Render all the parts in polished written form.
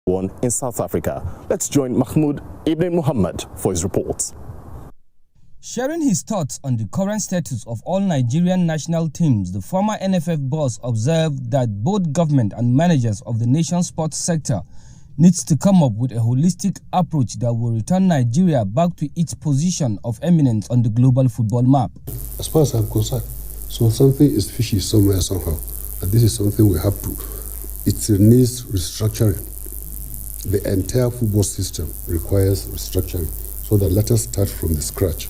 one in South Africa. Let's join Mahmoud Ibn Muhammad for his report. Sharing his thoughts on the current status of all Nigerian national teams, the former NFF boss observed that both government and managers of the nation's sports sector needs to come up with a holistic approach that will return Nigeria back to its position of eminence on the global football map. As far as I'm concerned, so something is fishy somewhere, somehow. And this is something we have to, it needs restructuring. The entire football system requires restructuring. So that let us start from the scratch.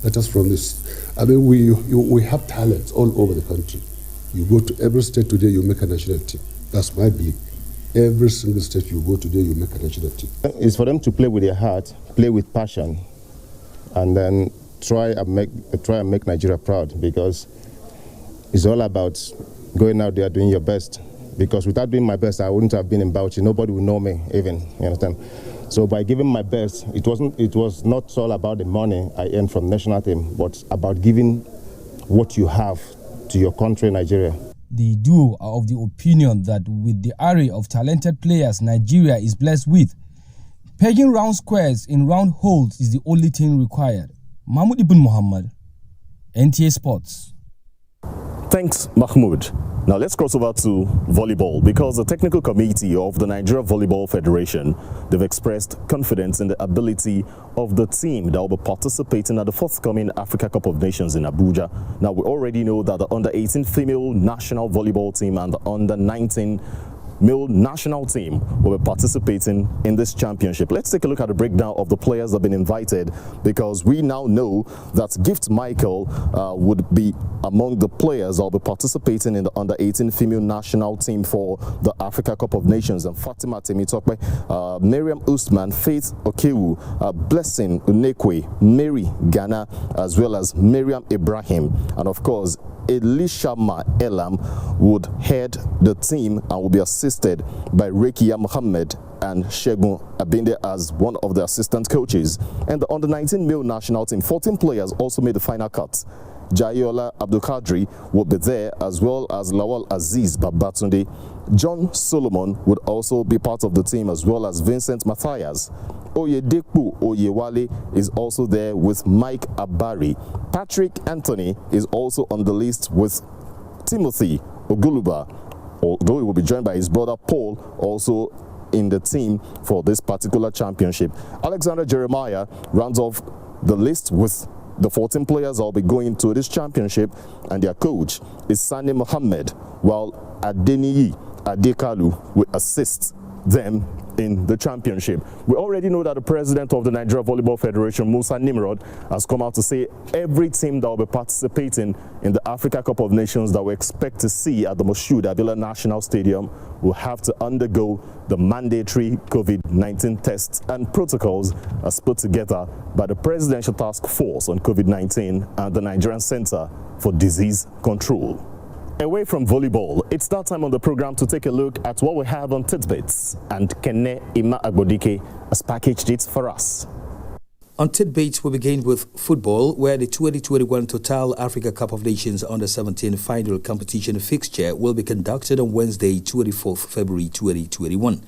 Let us from this. I mean, we have talents all over the country. You go to every state today, you make a national team. That's my belief. Every single state you go today, you make a national team. It's for them to play with their heart, play with passion, and then try and make Nigeria proud, because it's all about going out there doing your best. Because without doing my best, I wouldn't have been in Bauchi. Nobody would know me even. You understand? So by giving my best, it was not all about the money I earned from national team, but about giving what you have to your country, Nigeria. The duo are of the opinion that with the array of talented players Nigeria is blessed with, pegging round squares in round holes is the only thing required. Mahmoud Ibn Muhammad, NTA Sports. Thanks, Mahmoud. Now let's cross over to volleyball, because the technical committee of the Nigeria Volleyball Federation, they've expressed confidence in the ability of the team that will be participating at the forthcoming Africa Cup of Nations in Abuja. Now we already know that the under-18 female national volleyball team and the under-19 male national team will be participating in this championship. Let's take a look at the breakdown of the players that have been invited, because we now know that Gift Michael would be among the players that will be participating in the under-18 female national team for the Africa Cup of Nations, and Fatima Temitokpe, Miriam Usman, Faith Okewu, Blessing Unekwe, Mary Ghana, as well as Miriam Ibrahim, and of course Elishama Elam would head the team and will be assisted by Rekia Mohammed and Shegun Abinde as one of the assistant coaches. And the under-19 male national team, 14 players also made the final cut. Jayola Abdulkadri will be there, as well as Lawal Aziz Babatunde. John Solomon would also be part of the team, as well as Vincent Matthias. Oyedepo Oyewale is also there with Mike Abari. Patrick Anthony is also on the list with Timothy Oguluba, although he will be joined by his brother Paul, also in the team for this particular championship. Alexander Jeremiah rounds off the list with the 14 players that will be going to this championship, and their coach is Sani Mohammed, while Adeniyi Adekalu will assist them in the championship. We already know that the president of the Nigeria Volleyball Federation, Musa Nimrod, has come out to say every team that will be participating in the Africa Cup of Nations that we expect to see at the Moshood Abiola National Stadium will have to undergo the mandatory COVID-19 tests and protocols as put together by the Presidential Task Force on COVID-19 and the Nigerian Center for Disease Control. Away from volleyball, it's that time on the program to take a look at what we have on Tidbits, and Kene Ima Agbodike has packaged it for us. On Tidbits, we begin with football, where the 2021 Total Africa Cup of Nations Under-17 final competition fixture will be conducted on Wednesday, 24th February 2021.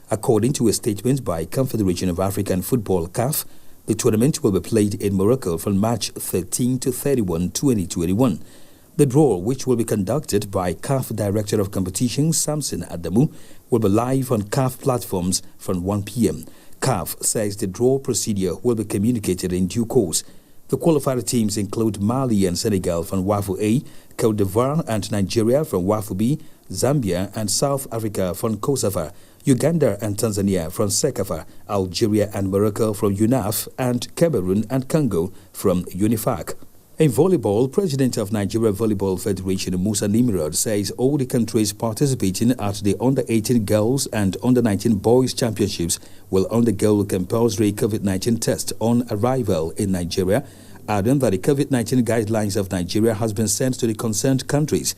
According to a statement by Confederation of African Football (CAF), the tournament will be played in Morocco from March 13 to 31, 2021. The draw, which will be conducted by CAF Director of Competition Samson Adamu, will be live on CAF platforms from 1 p.m. CAF says the draw procedure will be communicated in due course. The qualified teams include Mali and Senegal from WAFU A, Cote d'Ivoire and Nigeria from WAFU B, Zambia and South Africa from COSAFA, Uganda and Tanzania from SECAFA, Algeria and Morocco from UNAF, and Cameroon and Congo from UNIFAC. In volleyball, President of Nigeria Volleyball Federation Musa Nimrod says all the countries participating at the Under-18 Girls and Under-19 Boys Championships will undergo compulsory COVID-19 test on arrival in Nigeria, adding that the COVID-19 guidelines of Nigeria has been sent to the concerned countries.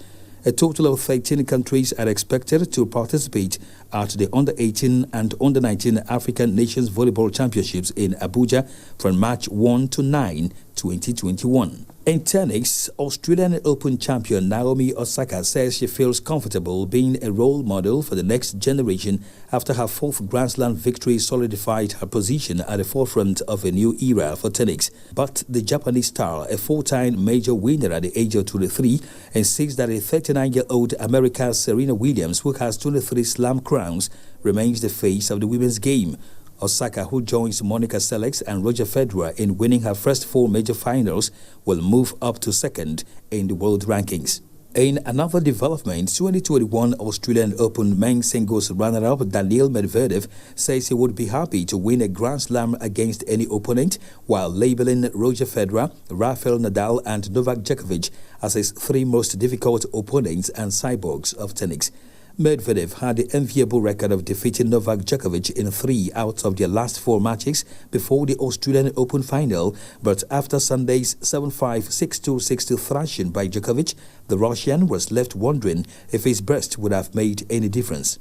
A total of 13 countries are expected to participate at the Under-18 and Under-19 African Nations Volleyball Championships in Abuja from March 1 to 9, 2021. In tennis, Australian Open champion Naomi Osaka says she feels comfortable being a role model for the next generation after her fourth Grand Slam victory solidified her position at the forefront of a new era for tennis. But the Japanese star, a four-time major winner at the age of 23, insists that a 39-year-old America's Serena Williams, who has 23 Slam crowns, remains the face of the women's game. Osaka, who joins Monica Seles and Roger Federer in winning her first 4 major finals, will move up to second in the world rankings. In another development, 2021 Australian Open men's singles runner-up Daniil Medvedev says he would be happy to win a Grand Slam against any opponent, while labeling Roger Federer, Rafael Nadal and Novak Djokovic as his 3 most difficult opponents and cyborgs of tennis. Medvedev had the enviable record of defeating Novak Djokovic in 3 out of their last 4 matches before the Australian Open final, but after Sunday's 7-5, 6-2, 6-2 thrashing by Djokovic, the Russian was left wondering if his best would have made any difference.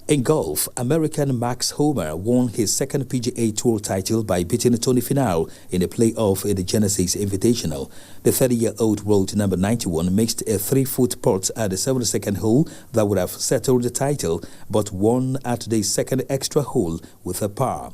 In golf, American Max Homa won his second PGA Tour title by beating Tony Finau in a playoff in the Genesis Invitational. The 30-year-old world number 91 missed a 3-foot putt at the 72nd hole that would have settled the title, but won at the second extra hole with a par.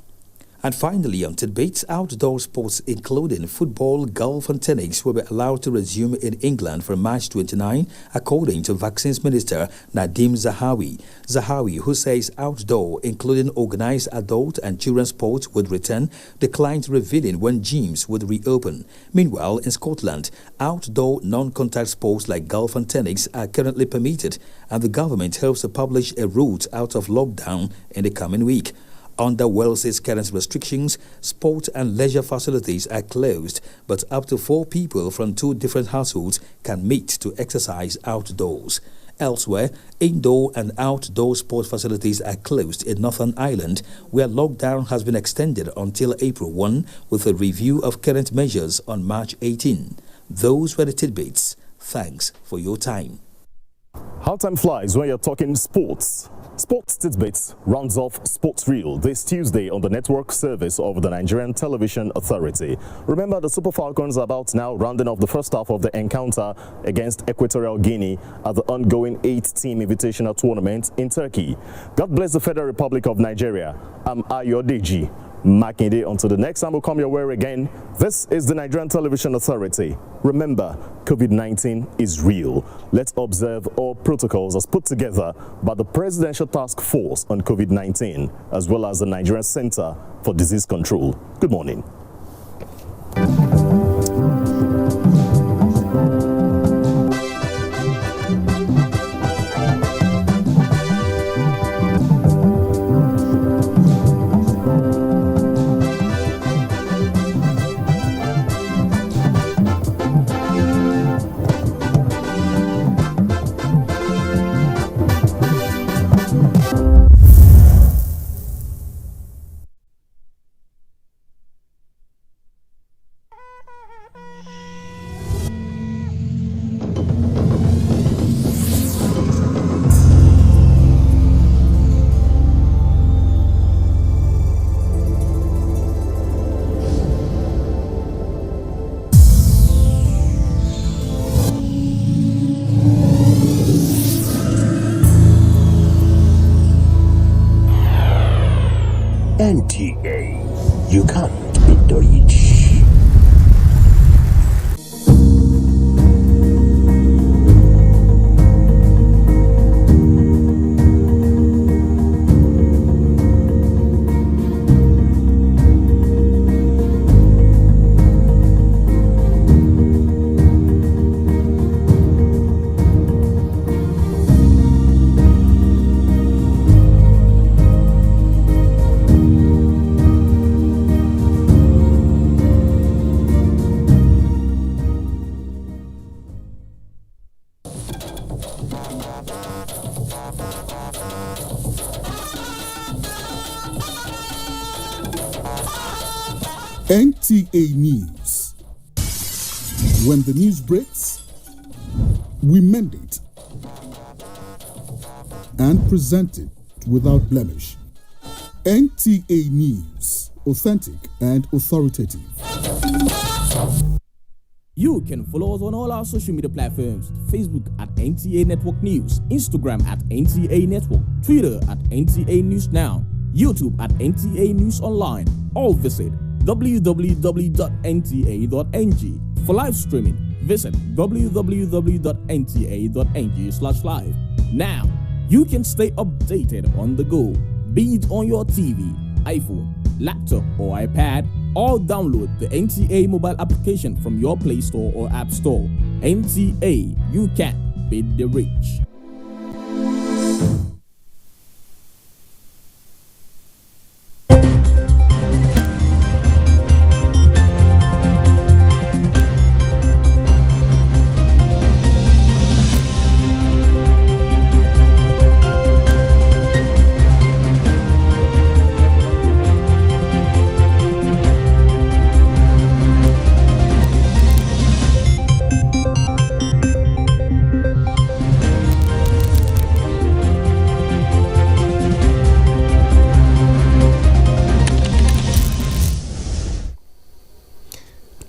And finally, on tidbits, outdoor sports including football, golf and tennis will be allowed to resume in England from March 29, according to Vaccines Minister Nadim Zahawi. Zahawi, who says outdoor, including organized adult and children's sports, would return, declined revealing when gyms would reopen. Meanwhile, in Scotland, outdoor non-contact sports like golf and tennis are currently permitted, and the government hopes to publish a route out of lockdown in the coming week. Under Wales's current restrictions, sport and leisure facilities are closed, but up to 4 people from 2 different households can meet to exercise outdoors. Elsewhere, indoor and outdoor sport facilities are closed in Northern Ireland, where lockdown has been extended until April 1, with a review of current measures on March 18. Those were the tidbits. Thanks for your time. How time flies when you're talking sports. Sports Tidbits rounds off Sports Reel this Tuesday on the network service of the Nigerian Television Authority. Remember, the Super Falcons are about now rounding off the first half of the encounter against Equatorial Guinea at the ongoing 8-team invitational tournament in Turkey. God bless the Federal Republic of Nigeria. I'm Ayodeji Makinde. Until the next time we'll come your way again, this is the Nigerian Television Authority. Remember, COVID-19 is real. Let's observe all protocols as put together by the Presidential Task Force on COVID-19, as well as the Nigerian Center for Disease Control. Good morning. NTA, you can't beat the rich. NTA News. When the news breaks, we mend it and present it without blemish. NTA News, authentic and authoritative. You can follow us on all our social media platforms: Facebook at NTA Network News, Instagram at NTA Network, Twitter at NTA News Now, YouTube at NTA News Online, or visit www.nta.ng. For live streaming, visit www.nta.ng/live. Now, you can stay updated on the go, be it on your TV, iPhone, laptop, or iPad, or download the NTA mobile application from your Play Store or App Store. NTA, you can beat the rich.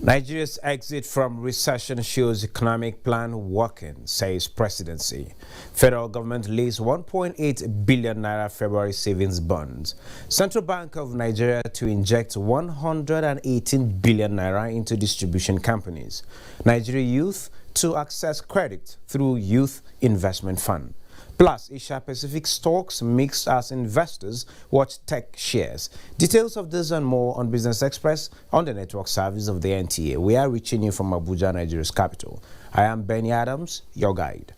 Nigeria's exit from recession shows economic plan working, says presidency. Federal government leased 1.8 billion naira February savings bonds. Central Bank of Nigeria to inject 118 billion naira into distribution companies. Nigeria youth to access credit through Youth Investment Fund. Plus, Asia Pacific stocks mixed as investors watch tech shares. Details of this and more on Business Express on the network service of the NTA. We are reaching you from Abuja, Nigeria's capital. I am Benny Adams, your guide.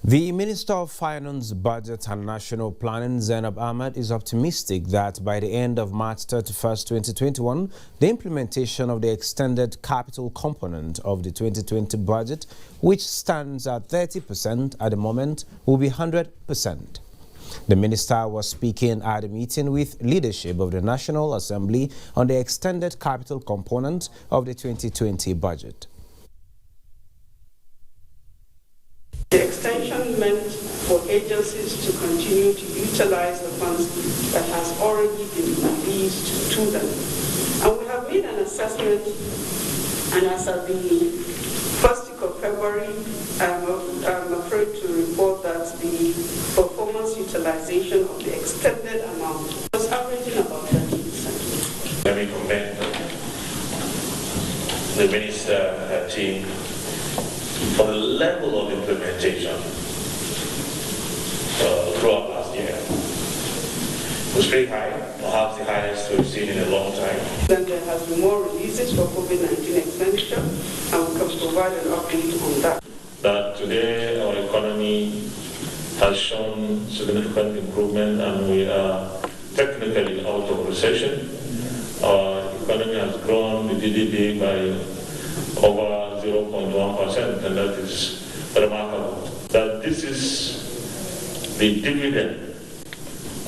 The Minister of Finance, Budget and National Planning, Zainab Ahmed, is optimistic that by the end of March 31st, 2021, the implementation of the extended capital component of the 2020 budget, which stands at 30% at the moment, will be 100%. The minister was speaking at a meeting with leadership of the National Assembly on the extended capital component of the 2020 budget. The extension meant for agencies to continue to utilize the funds that has already been released to them. And we have made an assessment, and as of the first week of February, I'm afraid to report that the performance utilization of the extended amount was averaging about 30%. Let me commend the minister and her team for the level of implementation throughout last year. It was pretty high, perhaps the highest we've seen in a long time. Then there has been more releases for COVID-19 expenditure, and we can provide an update on that. That today our economy has shown significant improvement and we are technically out of recession. Our economy has grown the GDP by over 0.1%, and that is remarkable. That this is the dividend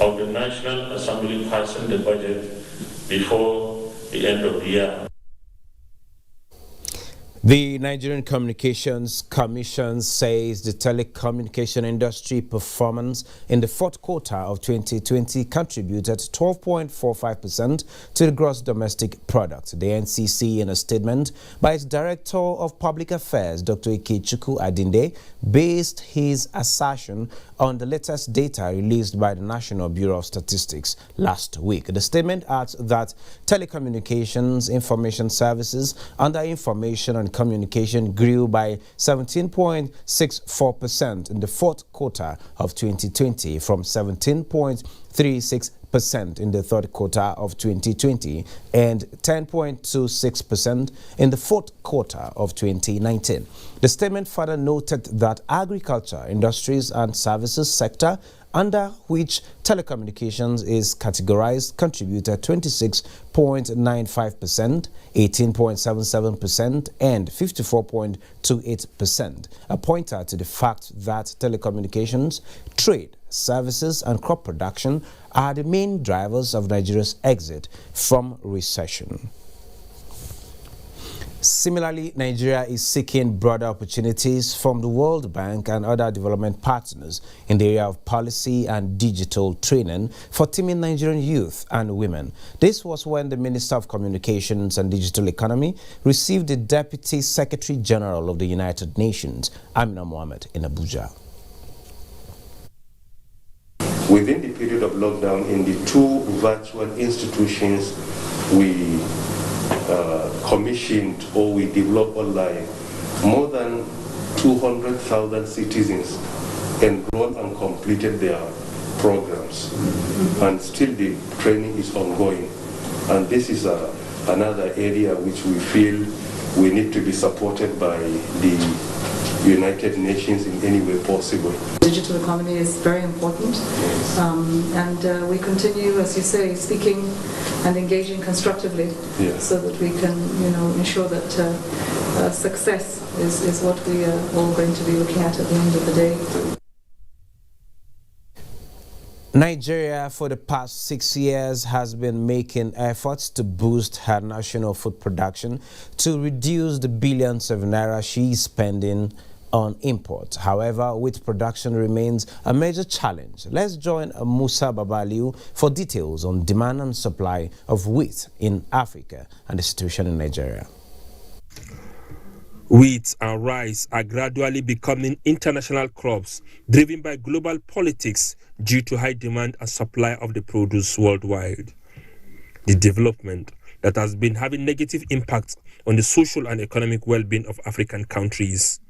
of the National Assembly passing the budget before the end of the year. The Nigerian Communications Commission says the telecommunication industry performance in the fourth quarter of 2020 contributed 12.45% to the gross domestic product. The NCC, in a statement by its Director of Public Affairs, Dr. Ikechukwu Adinde, based his assertion on the latest data released by the National Bureau of Statistics last week. The statement adds that telecommunications, information services, under information and communication grew by 17.64% in the fourth quarter of 2020 from 17.36% in the third quarter of 2020 and 10.26% in the fourth quarter of 2019. The statement further noted that agriculture, industries and services sector, under which telecommunications is categorized, contributed 26.95%, 18.77% and 54.28%, a pointer to the fact that telecommunications, trade, services and crop production are the main drivers of Nigeria's exit from recession. Similarly, Nigeria is seeking broader opportunities from the World Bank and other development partners in the area of policy and digital training for teaming Nigerian youth and women. This was when the Minister of Communications and Digital Economy received the Deputy Secretary General of the United Nations, Amina Mohammed, in Abuja. Within the period of lockdown, in the two virtual institutions we commissioned or we developed online, more than 200,000 citizens enrolled and completed their programs, and still the training is ongoing. And this is another area which we feel we need to be supported by the United Nations in any way possible. Digital economy is very important, and we continue, as you say, speaking and engaging constructively, so that we can, ensure that success is what we are all going to be looking at the end of the day. Nigeria, for the past 6 years, has been making efforts to boost her national food production to reduce the billions of naira she is spending on imports. However, wheat production remains a major challenge. Let's join Musa Babaliu for details on demand and supply of wheat in Africa and the situation in Nigeria. Wheat and rice are gradually becoming international crops driven by global politics due to high demand and supply of the produce worldwide. The development that has been having negative impacts on the social and economic well-being of African countries.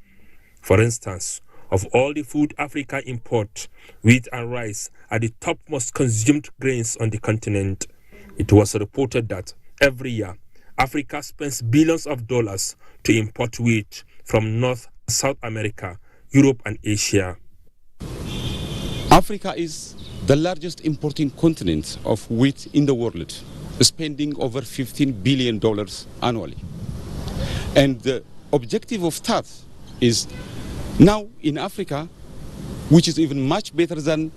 For instance, of all the food Africa imports, wheat and rice are the top most consumed grains on the continent. It was reported that every year, Africa spends billions of dollars to import wheat from North and South America, Europe and Asia. Africa is the largest importing continent of wheat in the world, spending over $15 billion annually. And the objective of that is now in Africa, which is even much better than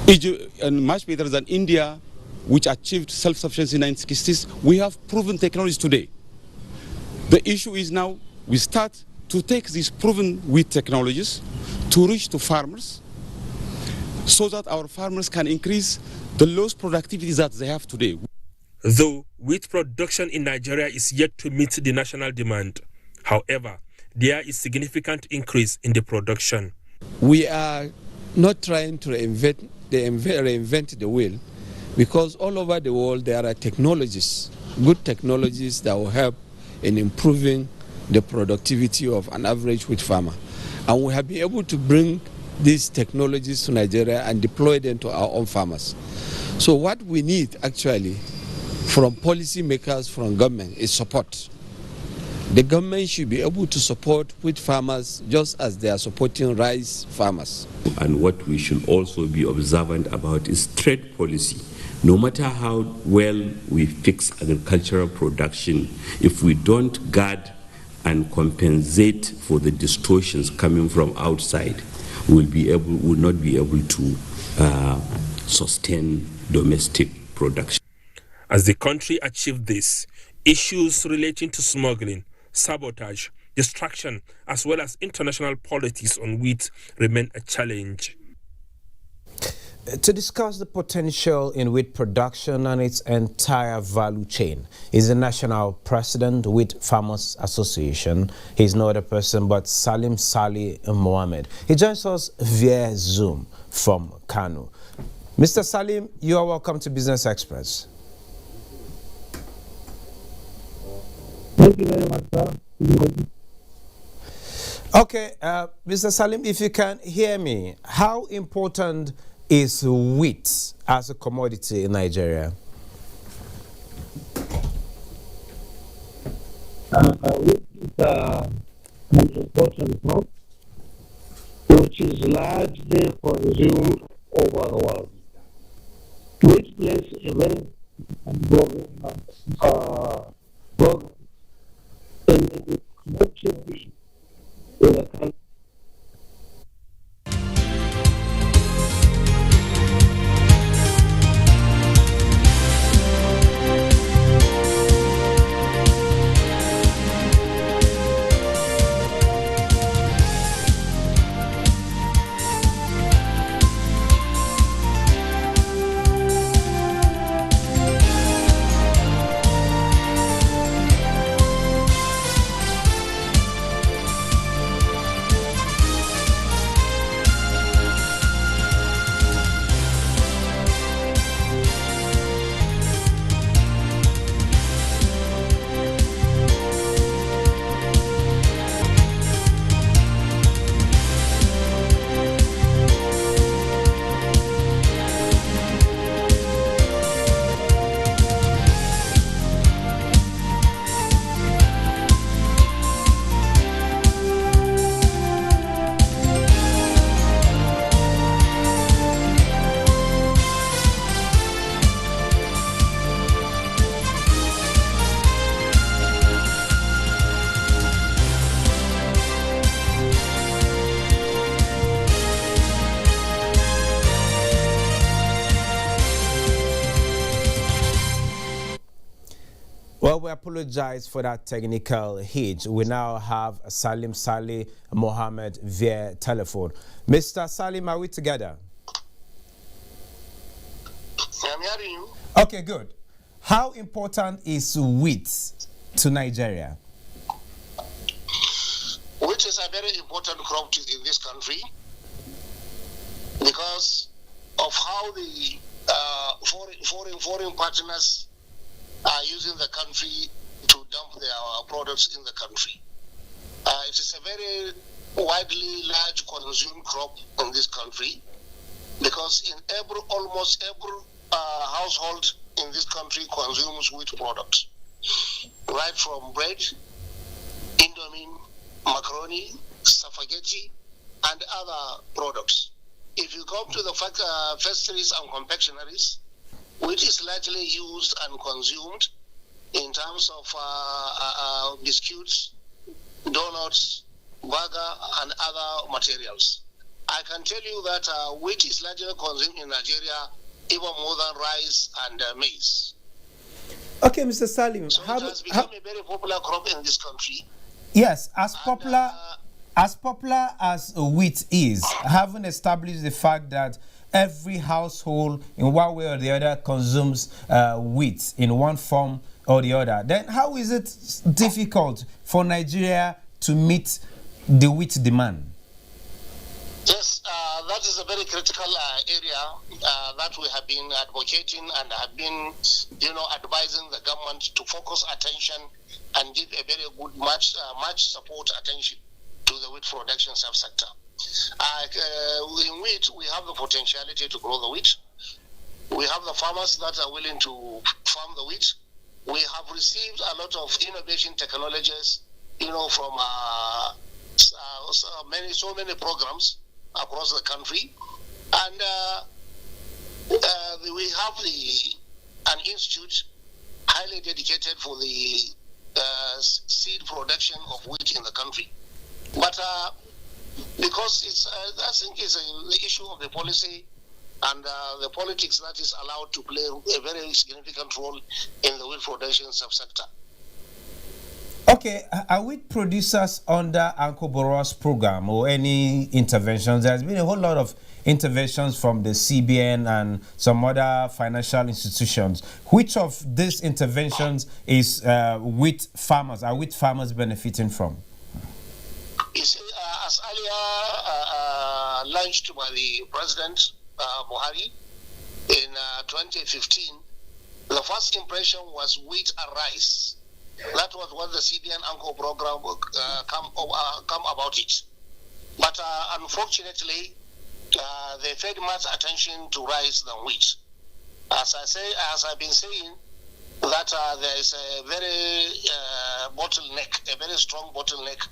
Egypt and much better than India, which achieved self-sufficiency in the 1960s, we have proven technologies today. The issue is now we start to take these proven wheat technologies to reach to farmers so that our farmers can increase the lost productivity that they have today. Though wheat production in Nigeria is yet to meet the national demand, however, there is significant increase in the production. We are not trying to reinvent the wheel, because all over the world there are technologies, good technologies that will help in improving the productivity of an average wheat farmer. And we have been able to bring these technologies to Nigeria and deploy them to our own farmers. So what we need actually from policymakers, from government, is support. The government should be able to support wheat farmers just as they are supporting rice farmers. And what we should also be observant about is trade policy. No matter how well we fix agricultural production, if we don't guard and compensate for the distortions coming from outside, we'll not be able to sustain domestic production. As the country achieved this, issues relating to smuggling, sabotage, distraction, as well as international politics on wheat remain a challenge. To discuss the potential in wheat production and its entire value chain is the National President Wheat Farmers Association. He's no other person but Salim Salih Mohammed. He joins us via Zoom from Kano. Mr. Salim, you are welcome to Business Express. Thank you very much, sir. Okay, Mr. Salim, if you can hear me, how important is wheat as a commodity in Nigeria? Wheat is an important crop which is largely consumed over the world. Wheat plays a very important role in the productivity in the country. Well, we apologize for that technical hitch. We now have Salim Salih Mohammed via telephone. Mr. Salim, are we together? I'm hearing you. Okay, good. How important is wheat to Nigeria? Wheat is a very important crop in this country because of how the foreign partners are using the country to dump their products in the country. It is a very widely large consumed crop in this country because almost every household in this country consumes wheat products, right from bread, indomie, macaroni, spaghetti, and other products. If you come to the factories and confectionaries, wheat is largely used and consumed in terms of biscuits, donuts, burger, and other materials. I can tell you that wheat is largely consumed in Nigeria even more than rice and maize. Okay, Mr. Salim. So it has become a very popular crop in this country. Yes, as popular as wheat is, having established the fact that every household in one way or the other consumes wheat in one form or the other, then how is it difficult for Nigeria to meet the wheat demand? Yes, that is a very critical area that we have been advocating and have been, advising the government to focus attention and give a very good much support attention to the wheat production subsector. In wheat, we have the potentiality to grow the wheat. We have the farmers that are willing to farm the wheat. We have received a lot of innovation technologies, from so many programs across the country, and we have an institute highly dedicated for the seed production of wheat in the country. But because I think it's the issue of the policy and the politics that is allowed to play a very significant role in the wheat production subsector. Okay, are wheat producers under Uncle Boro's program or any interventions? There's been a whole lot of interventions from the CBN and some other financial institutions. Which of these interventions is wheat farmers? Are wheat farmers benefiting from? You see, as earlier launched by the President Buhari in 2015, the first impression was wheat and rice. That was what the CBN Uncle program come about it. But unfortunately, they paid much attention to rice than wheat. As I've been saying, that there is a very a very strong bottleneck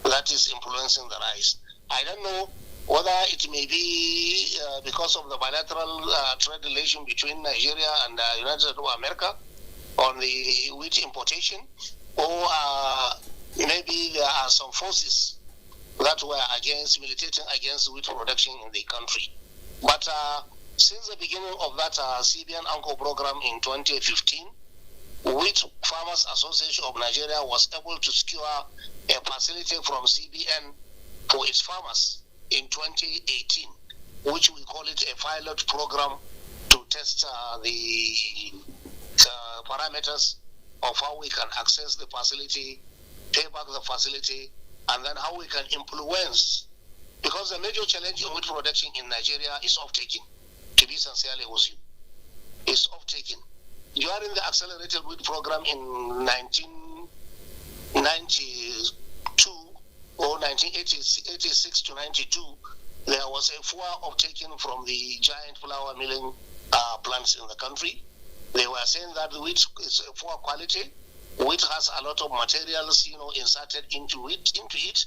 that is influencing the rice. I don't know whether it may be because of the bilateral trade relation between Nigeria and United States of America on the wheat importation, or maybe there are some forces that were militating against wheat production in the country. But since the beginning of that CBN Uncle program in 2015, Wheat Farmers Association of Nigeria was able to secure a facility from CBN for its farmers in 2018, which we call it a pilot program to test the parameters of how we can access the facility, pay back the facility, and then how we can influence. Because the major challenge in wheat production in Nigeria is off-taking, to be sincerely with you. It's off-taking. During the accelerated wheat program in 1992 or 1986 to 92, there was a poor off-taking from the giant flour milling plants in the country. They were saying that the wheat is of poor quality. Wheat has a lot of materials, inserted into it.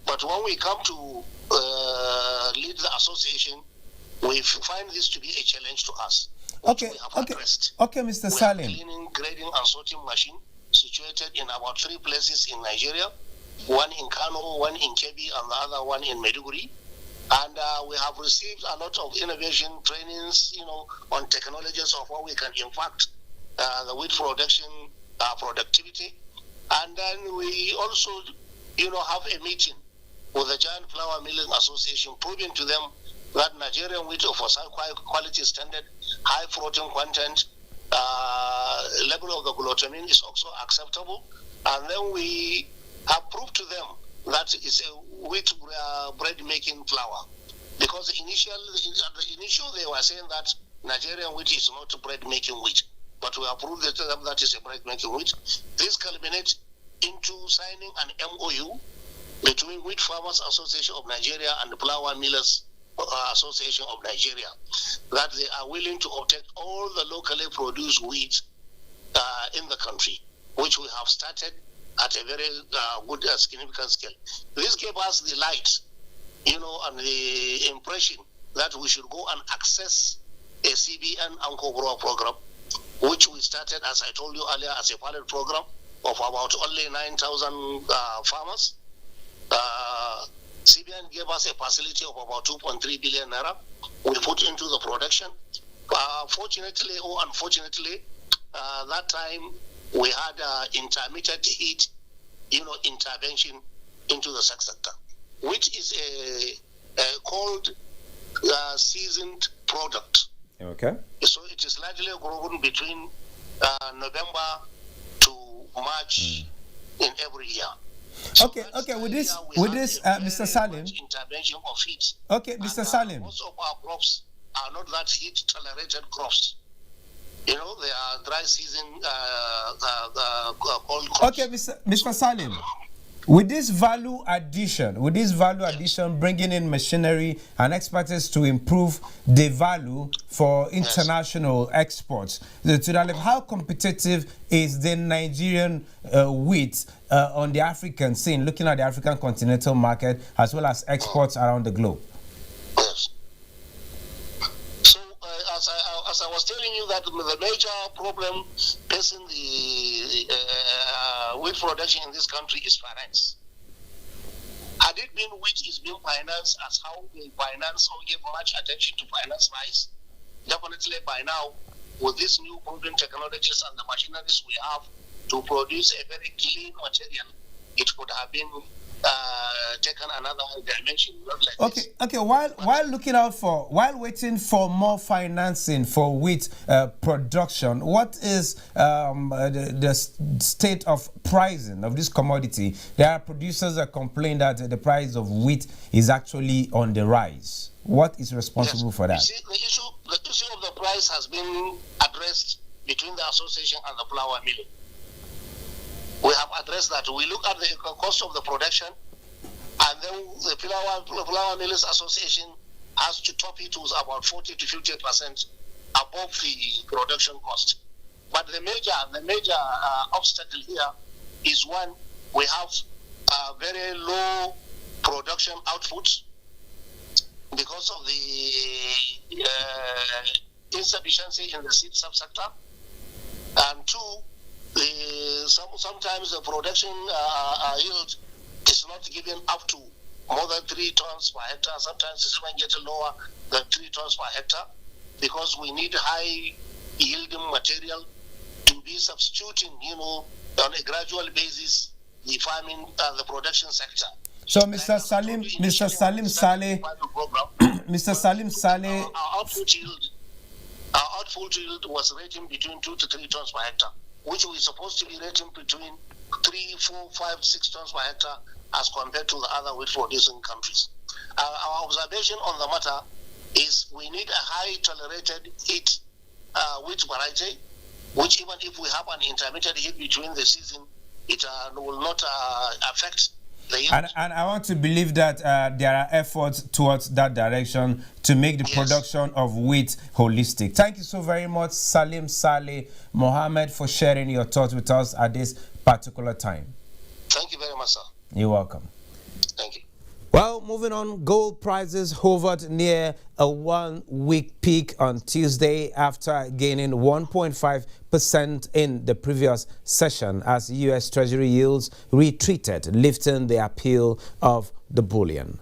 But when we come to lead the association, we find this to be a challenge to us. Okay, Mr. Salim. We have a cleaning, grading, and sorting machine situated in about 3 places in Nigeria. One in Kano, one in Kebbi, and the other one in Maiduguri. And we have received a lot of innovation trainings, on technologies of how we can impact the wheat production productivity. And then we also, have a meeting with the Giant Flour Milling Association, proving to them that Nigerian wheat of a quality standard, high protein content, level of the glutamine is also acceptable. And then we have proved to them that it's a wheat bread making flour. Because the initial they were saying that Nigerian wheat is not bread making wheat. But we have proved that that is a bread making wheat. This culminates into signing an MOU between Wheat Farmers Association of Nigeria and the Flour Millers Association of Nigeria, that they are willing to protect all the locally produced wheat in the country, which we have started at a very good significant scale. This gave us the light, and the impression that we should go and access a CBN Uncle Boro program, which we started, as I told you earlier, as a pilot program of about only 9,000 farmers. CBN gave us a facility of about 2.3 billion naira. We put into the production. Fortunately or unfortunately, that time we had intermittent heat, intervention into the sector, which is a cold seasoned product. Okay. So it is largely grown between November to March in every year. So okay, with this, Mr. Salim. Intervention of heat. Okay, Mr. Salim. Most of our crops are not that heat-tolerated crops. They are dry season cold crops. Okay, Mr. Salim. With this value addition, bringing in machinery and expertise to improve the value for international exports, how competitive is the Nigerian wheat on the African scene, looking at the African continental market as well as exports around the globe? Yes. So, as I was telling you, that the major problem facing the wheat production in this country is finance. Had it been wheat is being financed as how we finance or give much attention to finance rice, definitely by now, with these new proven technologies and the machineries we have, to produce a very clean material, it could have been taken another dimension, not like this. Okay. While waiting for more financing for wheat production, what is the state of pricing of this commodity? There are producers that complain that the price of wheat is actually on the rise. What is responsible for that? You see, the issue of the price has been addressed between the association and the flour mill. We have addressed that. We look at the cost of the production, and then the flour millers association has to top it to about 40 to 50% above the production cost. But the major obstacle here is one: we have very low production output because of the insufficiency in the seed subsector, and two, sometimes the production yield is not given up to more than 3 tons per hectare. Sometimes it's even getting lower than 3 tons per hectare, because we need high yielding material to be substituting, on a gradual basis, the farming, the production sector. So, Mr. Salim Saleh, our output yield was rating between 2 to 3 tons per hectare, which we're supposed to be rating between 3, 4, 5, 6 tons per hectare as compared to the other wheat producing countries. Our observation on the matter is we need a high tolerated heat wheat variety, which even if we have an intermittent heat between the season, it will not affect the yield. And I want to believe that there are efforts towards that direction to make the production of wheat holistic. Thank you so very much, Salim Saleh Mohammed, for sharing your thoughts with us at this particular time. Thank you very much, sir. You're welcome. Thank you. Well, moving on, gold prices hovered near a 1-week peak on Tuesday after gaining 1.5% in the previous session as U.S. Treasury yields retreated, lifting the appeal of the bullion.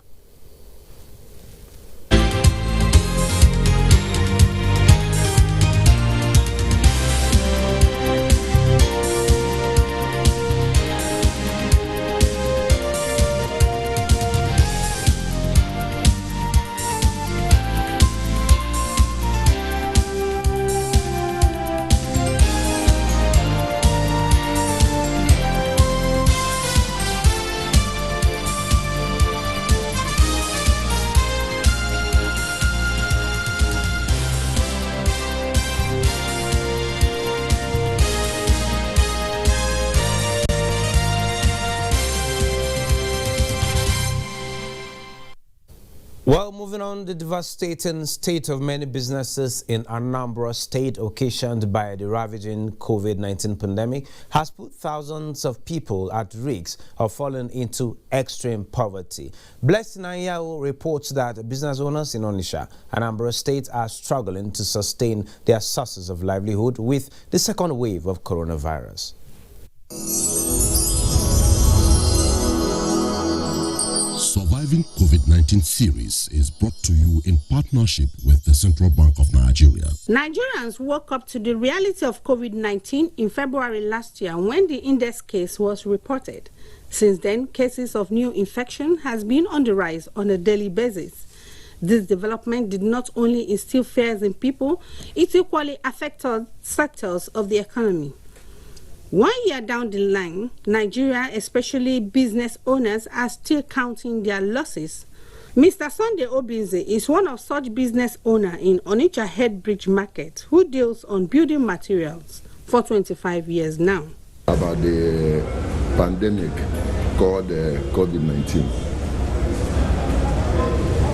Well, moving on, the devastating state of many businesses in Anambra State, occasioned by the ravaging COVID-19 pandemic, has put thousands of people at risk of falling into extreme poverty. Blessing Anyao reports that business owners in Onitsha, Anambra State, are struggling to sustain their sources of livelihood with the second wave of coronavirus. Surviving COVID-19 series is brought to you in partnership with the Central Bank of Nigeria. Nigerians woke up to the reality of COVID-19 in February last year when the index case was reported. Since then, cases of new infection has been on the rise on a daily basis. This development did not only instill fears in people, it equally affected sectors of the economy. 1 year down the line, Nigeria, especially business owners, are still counting their losses. Mr. Sunday Obinze is one of such business owners in Onitsha Head Bridge Market who deals on building materials for 25 years now. About the pandemic called COVID-19,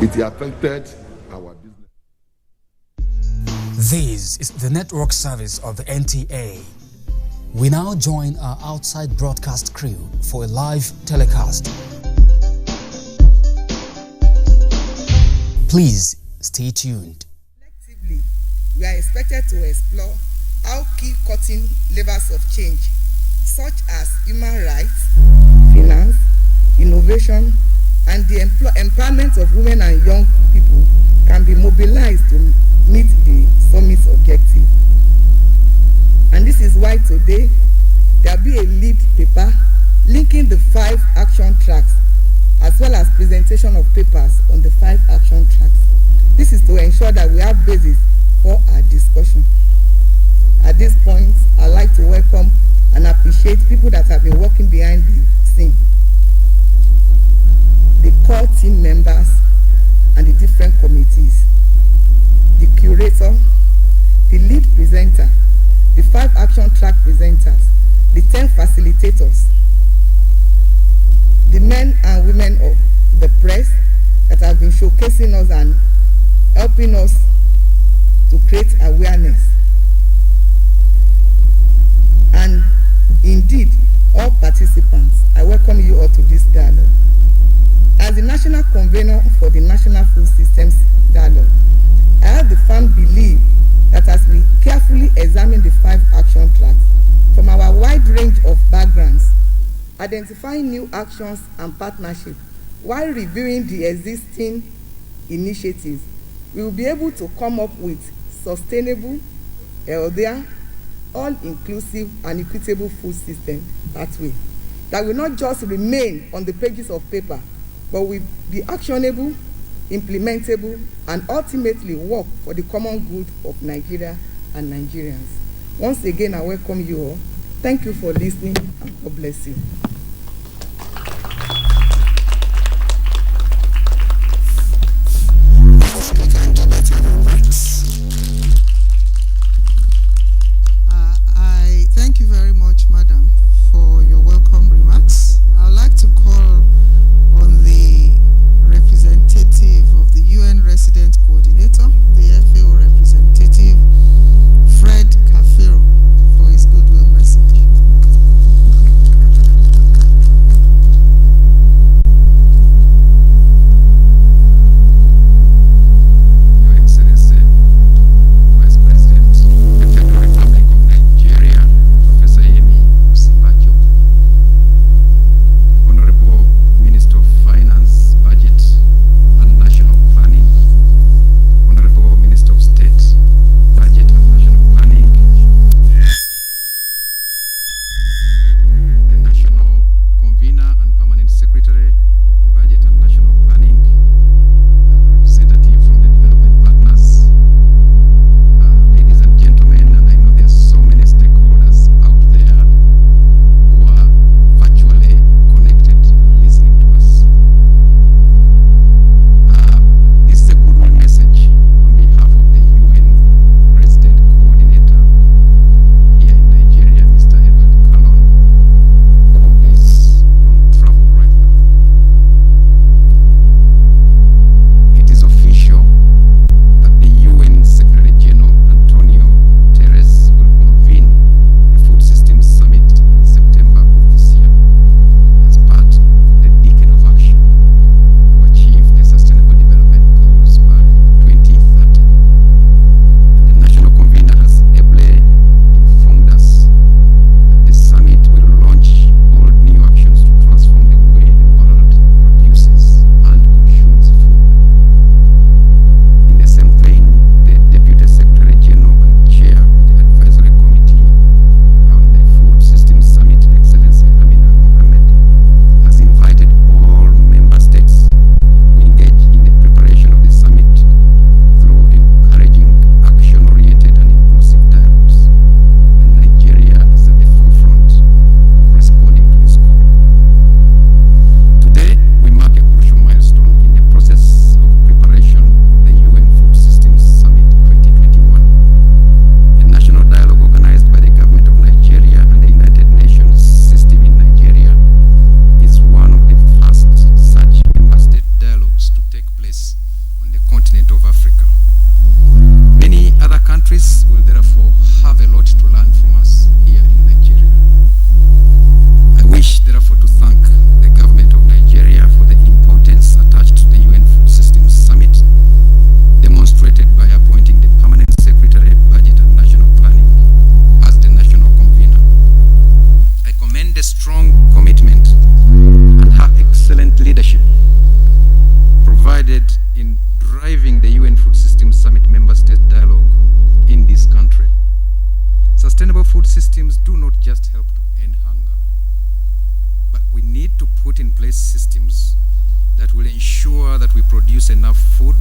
it affected our business. This is the network service of the NTA. We now join our outside broadcast crew for a live telecast. Please stay tuned. Collectively, we are expected to explore how key cutting levers of change, such as human rights, finance, innovation, and the empowerment of women and young people, can be mobilized to meet the summit's objective. And this is why today there be a lead paper linking the 5 action tracks, as well as presentation of papers on the 5 action tracks. This is to ensure that we have basis for our discussion. At this point, I'd like to welcome and appreciate people that have been working behind the scene. The core team members and the different committees, the curator, the lead presenter, the 5 action track presenters, the 10 facilitators, the men and women of the press that have been showcasing us and helping us to create awareness. And indeed, all participants, I welcome you all to this dialogue. As the national convener for the National Food Systems Dialogue, I have the firm belief that as we carefully examine the 5 action tracks from our wide range of backgrounds, identifying new actions and partnerships while reviewing the existing initiatives, we will be able to come up with sustainable, healthier, all-inclusive and equitable food system pathway that will not just remain on the pages of paper, but will be actionable, implementable, and ultimately work for the common good of Nigeria and Nigerians. Once again, I welcome you all. Thank you for listening, and God bless you. Thank you very much, Madam, for your welcome remarks. I'd like to call on the representative of the UN Resident Coordinator, the FAO representative, Fred Cafero, for his goodwill message. put in place systems that will ensure that we produce enough food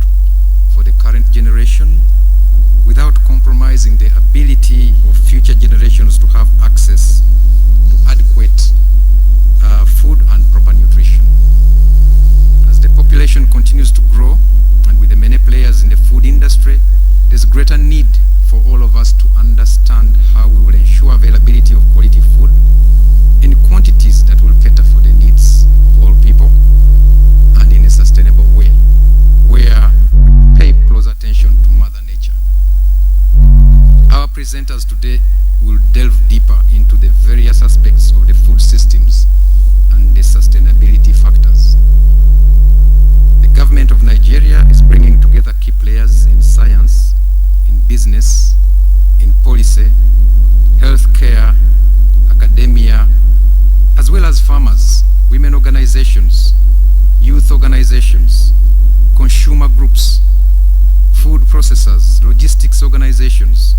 for the current generation without compromising the ability of future generations to have access to adequate food and proper nutrition. As the population continues to grow, and with the many players in the food industry, there's greater need for all of us to understand how we will ensure availability of quality food in quantities that will cater for the needs of all people and in a sustainable way, where we pay close attention to Mother Nature. Our presenters today will delve deeper into the various aspects of the food systems and the sustainability factors. The government of Nigeria is bringing together key players in science, in business, in policy, healthcare, academia, as well as farmers, women organizations, youth organizations, consumer groups, food processors, logistics organizations,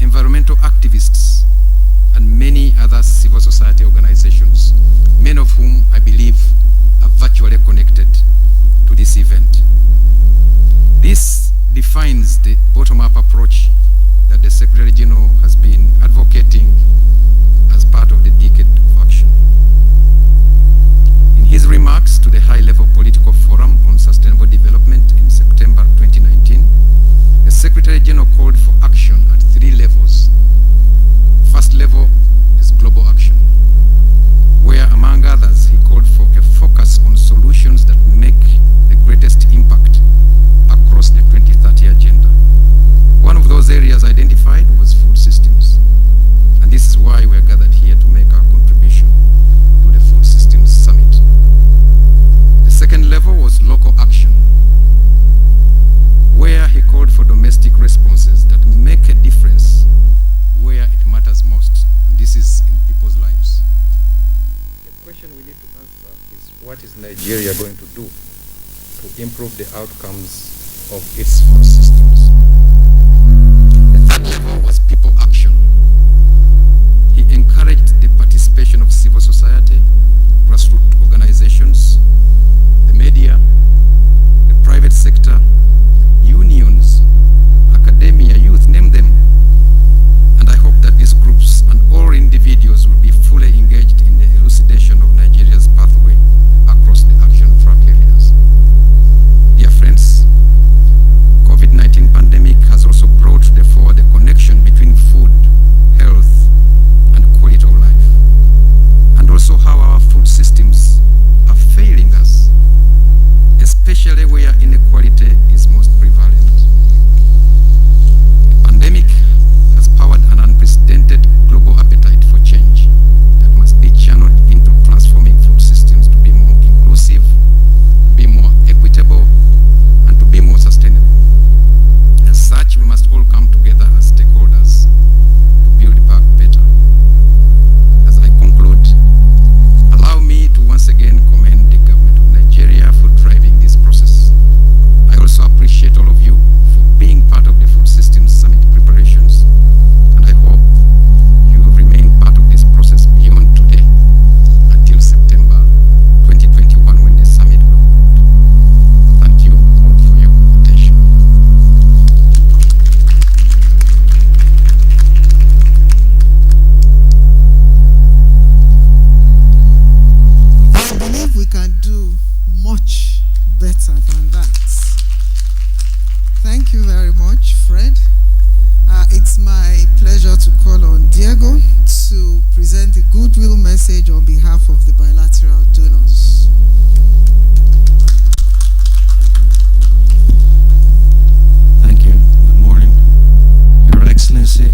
environmental activists, and many other civil society organizations, many of whom I believe are virtually connected to this event. This defines the bottom-up approach that the Secretary General has been advocating as part of the decade of action. In his remarks to the high-level political forum on sustainable development in September 2019, the Secretary General called for action at 3 levels. First level is global action, where among others he called for a focus on solutions that will make the greatest impact across the 2030 agenda. One of those areas identified was food systems, and this is why we are gathered here to make our contribution to the Food Systems Summit. The second level was local action, where he called for domestic responses that make a difference where it matters most, and this is in people's lives. The question we need to answer is, what is Nigeria going to do to improve the outcomes of its food systems? The third level was people action. He encouraged the participation of civil society, grassroots organizations, the media, the private sector, unions, academia, youth, name them. And I hope that these groups and all individuals will be fully engaged in the elucidation of Nigeria's pathway across the action track areas. Dear friends, COVID-19 pandemic has also brought to the fore the connection between food, health, and quality of life, and also how our food systems are failing us, especially where inequality is most prevalent. The pandemic has powered an unprecedented global appetite for change that must be channeled into transforming food systems to be more inclusive, to be more equitable, and to be more sustainable. As such, we must all come together as stakeholders to build back better. As I conclude, allow me to once again commend the government of Nigeria for driving this process. I also appreciate all of you for being part of the Food Systems Summit preparations, and I hope you will remain part of this process beyond today until September 2021, when the summit will hold. Thank you all for your attention. I believe we can do much better than that. Thank you very much, Fred. It's my pleasure to call on Diego to present the goodwill message on behalf of the bilateral donors. Thank you. Good morning. Your Excellency,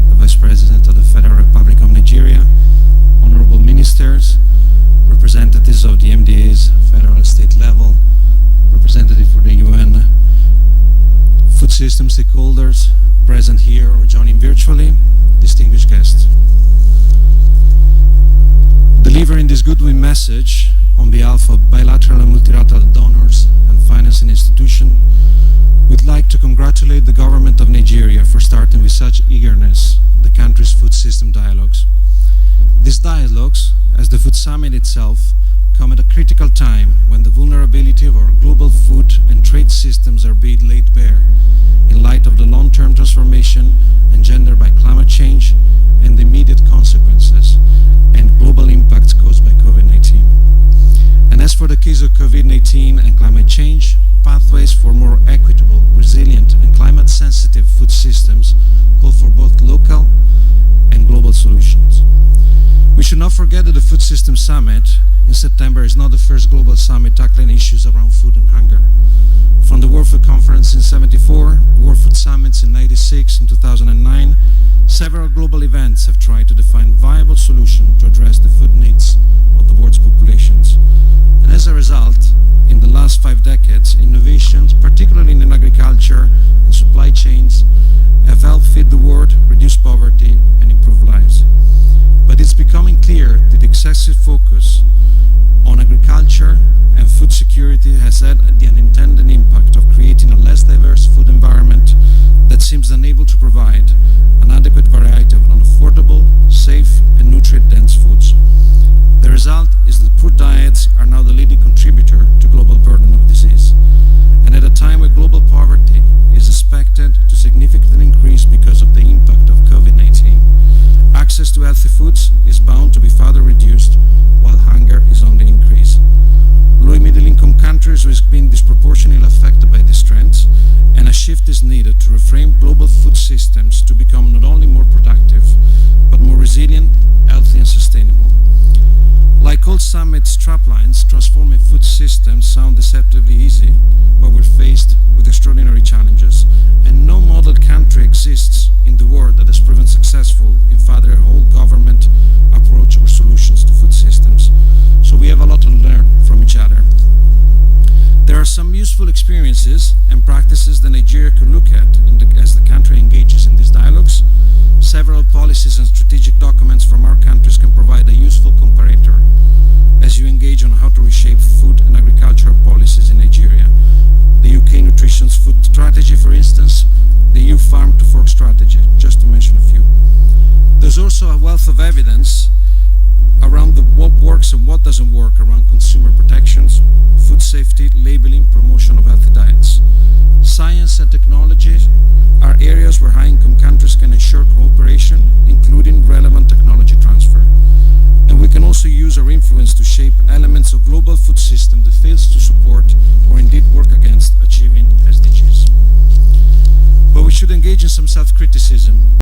the Vice President of the Federal Republic of Nigeria, honorable ministers, representatives of the MDA's federal and state level, representative for the UN, food system stakeholders present here or joining virtually, distinguished guests. Delivering this goodwill message on behalf of bilateral and multilateral donors and financing institutions, we'd like to congratulate the government of Nigeria for starting with such eagerness the country's food system dialogues. These dialogues, as the Food Summit itself, come at a critical time when the vulnerability of our global food and trade systems are being laid bare in light of the long-term transformation engendered by climate change and the immediate consequences and global impacts caused by COVID-19. And as for the case of COVID-19 and climate change, pathways for more equitable, resilient, and climate-sensitive food systems call for both local and global solutions. We should not forget that the Food Systems Summit in September is not the first global summit tackling issues around food and hunger. From the World Food Conference in '74, World Food Summits in '96 and 2009, several global events have tried to define viable solutions to address the food needs of the world's populations. And as a result, in the last 5 decades, innovations, particularly in agriculture and supply chains, have helped feed the world, reduce poverty, and improve lives. But it's becoming clear that excessive focus on agriculture and food security has had the unintended impact of creating a less diverse food environment that seems unable to provide an adequate variety of unaffordable, safe, and nutrient-dense foods. The result is that poor diets are now the leading contributor to global burden of disease. And at a time where global poverty is expected to significantly increase because of the impact of COVID-19, access to healthy foods is bound to be further reduced while hunger is on the increase. Low and middle-income countries risk being disproportionately affected by these trends, and a shift is needed to reframe global food systems to become not only more productive, but more resilient, healthy, and sustainable. Like all summits straplines, transforming food systems sound deceptively easy, but we're faced with extraordinary challenges, and no model country exists in the world that has proven successful in furthering a whole government approach or solutions to food systems. So we have a lot to learn from each other. There are some useful experiences and practices that Nigeria could look at as the country engages in these dialogues. Several policies and strategic documents from our countries can provide a useful comparator as you engage on how to reshape food and agricultural policies in Nigeria. The UK Nutrition's Food Strategy, for instance, the EU Farm to Fork Strategy, just to mention a few. There's also a wealth of evidence around what works and what doesn't work around consumer protections, food safety, labeling, promotion of healthy diets. Science and technology are areas where high-income countries can ensure cooperation, including relevant technology transfer. And we can also use our influence to shape